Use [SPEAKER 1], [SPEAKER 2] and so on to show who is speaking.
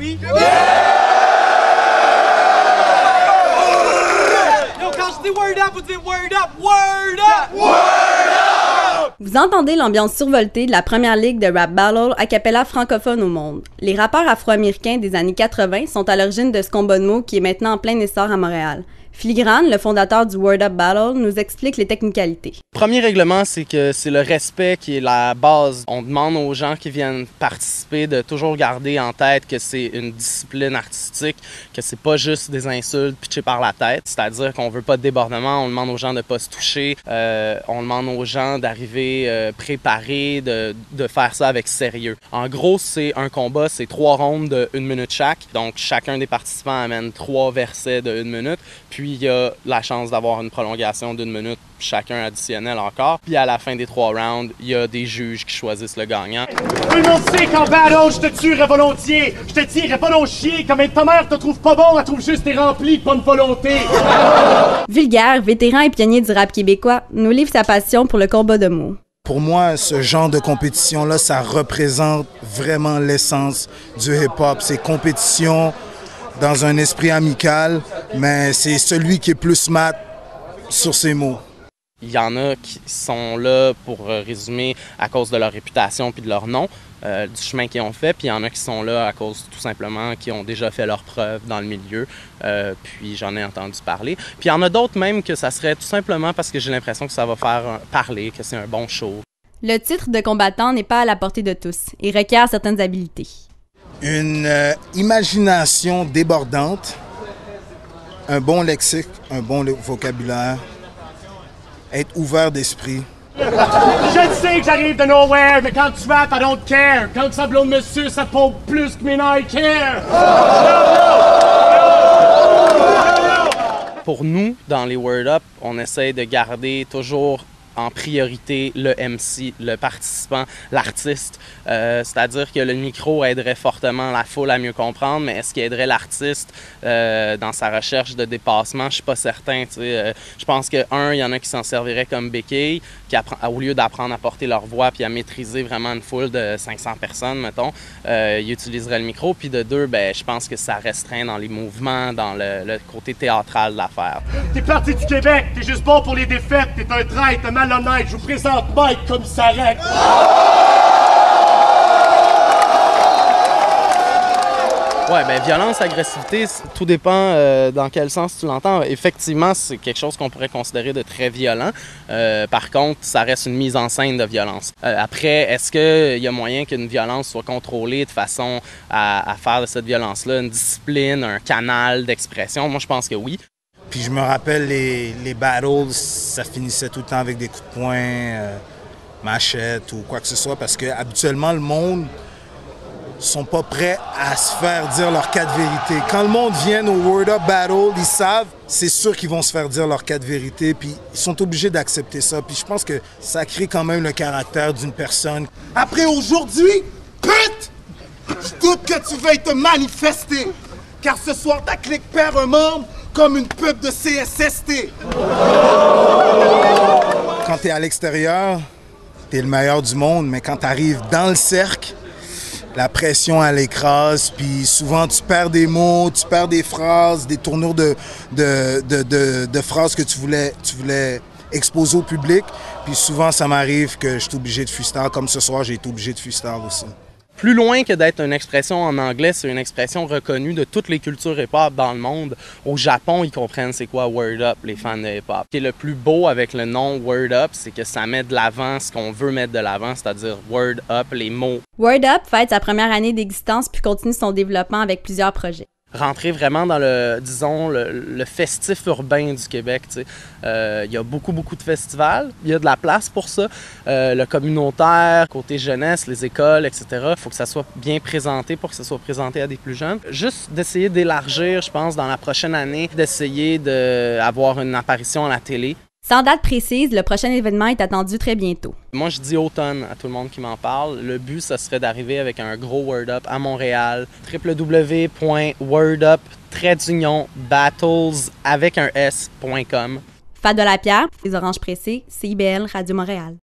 [SPEAKER 1] oui? Yo, quand je dis word up, vous dites word up, word up! Word up!
[SPEAKER 2] Vous entendez l'ambiance survoltée de la première ligue de rap battle a cappella francophone au monde. Les rappeurs afro-américains des années 80 sont à l'origine de ce combat de mots qui est maintenant en plein essor à Montréal. Filigrane, le fondateur du Word Up Battle, nous explique les technicalités.
[SPEAKER 3] Premier règlement, c'est que c'est le respect qui est la base. On demande aux gens qui viennent participer de toujours garder en tête que c'est une discipline artistique, que c'est pas juste des insultes pitchées par la tête. C'est-à-dire qu'on veut pas de débordement, on demande aux gens de pas se toucher, on demande aux gens d'arriver préparés, de faire ça avec sérieux. En gros, c'est un combat, c'est 3 rondes de 1 minute chaque. Donc, chacun des participants amène 3 versets de 1 minute. Puis, il y a la chance d'avoir une prolongation d'1 minute, chacun additionnel encore. Puis, à la fin des 3 rounds, il y a des juges qui choisissent le gagnant.
[SPEAKER 4] Tout le monde sait qu'en battle, je te tuerais volontiers. Je te tirerais pas non chier. Comme ta mère te trouve pas bon, elle trouve juste t'es rempli de bonne volonté.
[SPEAKER 2] Vulgaire, vétéran et pionnier du rap québécois, nous livre sa passion pour le combat de mots.
[SPEAKER 5] Pour moi, ce genre de compétition-là, ça représente vraiment l'essence du hip-hop. C'est compétition dans un esprit amical, mais c'est celui qui est plus mat sur ses mots.
[SPEAKER 3] Il y en a qui sont là, pour résumer, à cause de leur réputation puis de leur nom, du chemin qu'ils ont fait, puis il y en a qui sont là à cause, tout simplement, qui ont déjà fait leurs preuves dans le milieu, puis j'en ai entendu parler. Puis il y en a d'autres même que ça serait tout simplement parce que j'ai l'impression que ça va faire parler, que c'est un bon show.
[SPEAKER 2] Le titre de combattant n'est pas à la portée de tous et requiert certaines habiletés.
[SPEAKER 5] Une imagination débordante, un bon lexique, un bon vocabulaire, être ouvert d'esprit.
[SPEAKER 4] Je sais que j'arrive de nowhere, mais quand tu rappes, I don't care. Quand ça blonde monsieur, ça pompe plus que mes I care.
[SPEAKER 3] Pour nous, dans les Word Up, on essaie de garder toujours en priorité le MC, le participant, l'artiste. C'est-à-dire que le micro aiderait fortement la foule à mieux comprendre, mais est-ce qu'il aiderait l'artiste dans sa recherche de dépassement? Je ne suis pas certain. Je pense que, il y en a qui s'en serviraient comme béquille, qui au lieu d'apprendre à porter leur voix puis à maîtriser vraiment une foule de 500 personnes, mettons, ils utiliseraient le micro. Puis de 2, je pense que ça restreint dans les mouvements, dans le côté théâtral de l'affaire.
[SPEAKER 4] T'es parti du Québec, t'es juste bon pour les défaites, t'es un traître, un malhonnête, je vous présente Mike comme ça règle.
[SPEAKER 3] Ouais, violence, agressivité, tout dépend dans quel sens tu l'entends. Effectivement, c'est quelque chose qu'on pourrait considérer de très violent. Par contre, ça reste une mise en scène de violence. Après, est-ce qu'il y a moyen qu'une violence soit contrôlée de façon à faire de cette violence-là une discipline, un canal d'expression? Moi, je pense que oui.
[SPEAKER 5] Puis je me rappelle les battles, ça finissait tout le temps avec des coups de poing, machette ou quoi que ce soit, parce que habituellement le monde sont pas prêts à se faire dire leur cas de vérité. Quand le monde vient au Word Up Battle, ils savent, c'est sûr qu'ils vont se faire dire leur cas de vérité, puis ils sont obligés d'accepter ça. Puis je pense que ça crée quand même le caractère d'une personne.
[SPEAKER 6] Après aujourd'hui, pute, je doute que tu veuilles te manifester, car ce soir ta clique perd un membre comme une pub de CSST.
[SPEAKER 5] Quand t'es à l'extérieur, t'es le meilleur du monde, mais quand t'arrives dans le cercle, la pression, elle écrase, puis souvent tu perds des mots, tu perds des phrases, des tournures de phrases que tu voulais exposer au public. Puis souvent, ça m'arrive que je suis obligé de freestyle, comme ce soir, j'ai été obligé de freestyle aussi.
[SPEAKER 3] Plus loin que d'être une expression en anglais, c'est une expression reconnue de toutes les cultures hip-hop dans le monde. Au Japon, ils comprennent c'est quoi Word Up, les fans de hip-hop. Ce qui est le plus beau avec le nom Word Up, c'est que ça met de l'avant ce qu'on veut mettre de l'avant, c'est-à-dire Word Up, les mots.
[SPEAKER 2] Word Up fête sa première année d'existence puis continue son développement avec plusieurs projets.
[SPEAKER 3] Rentrer vraiment dans le festif urbain du Québec. Il y a beaucoup de festivals, il y a de la place pour ça. Le communautaire, côté jeunesse, les écoles, etc. Il faut que ça soit bien présenté pour que ça soit présenté à des plus jeunes. Juste d'essayer d'élargir, je pense, dans la prochaine année, d'essayer d'avoir une apparition à la télé.
[SPEAKER 2] Sans date précise, le prochain événement est attendu très bientôt.
[SPEAKER 3] Moi, je dis automne à tout le monde qui m'en parle. Le but, ça serait d'arriver avec un gros Word Up à Montréal. www.wordup-battles avec un s.com.
[SPEAKER 2] Fat de la Pierre, les Oranges Pressées, CIBL Radio Montréal.